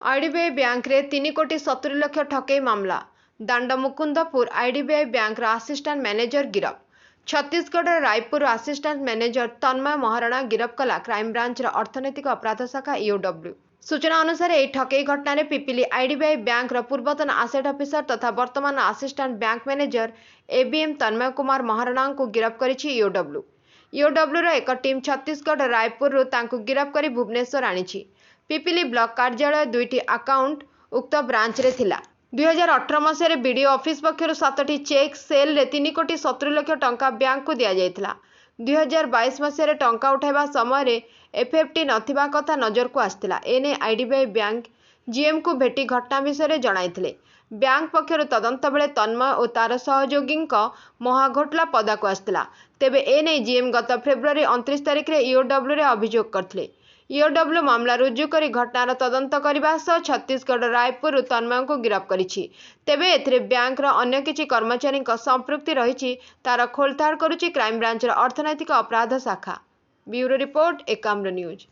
IDBI bank रे 3 कोटी 70 लाख ठकई मामला। Dandamukundapur IDBI bank assistant manager गिरफ। छत्तीसगढ़ रायपुर असिस्टेंट मैनेजर तन्मय महाराणा गिरफ कला क्राइमब्रांच अर्थनैतिक अपराध शाखा ईओडब्ल्यू। सूचना अनुसार यह ठकई घटन पिपिली आईडीबीआई बैंक पूर्वतन आसेट अफिसर तथा वर्तमान assistant bank manager ABM Tanmay Kumar Maharana को गिरफ करिछि ईओडब्ल्यू। ईओडब्ल्यू एक टीम छत्तीसगढ़ रायपुर गिरफ कर भुवनेश्वर आनिछि। पिपिली ब्लॉक कार्यालय 2टी अकाउंट उक्त ब्रांच रे थिला। 2018 मसीह बीडीओ ऑफिस पक्षर 7टी चेक सेल रे 3 कोटी 70 लाख टंका बैंक को दिया जायतिला। 2022 मसीह टंका उठाइबा समय एफएफटी नथिबा कथा नजर को आस्तिला। एने आईडीबीआई बैंक जीएम को भेटी घटना विषय जणाइथिले। बैंक पक्षर तदंत बेले तन्मय और तार सहयोगी महाघोटला पदाक आस्तिला। तेबे एने जीएम गत फेब्रुआरी 29 तारिख रे ईओडब्ल्यू रे अभियोग करथिले। ईओडब्ल्यू मामला रुजु करी घटनार तदंत करने सह छत्तीसगढ़ रायपुर तन्मय को गिरफ करिछि। तेबे एथिरे बैंक अन्य किछि कर्मचारी संपृक्ति रही तार खोलताड़ करुछि क्राइमब्रांच अर्थनैतिक अपराध शाखा। Bureau report Ekamra news.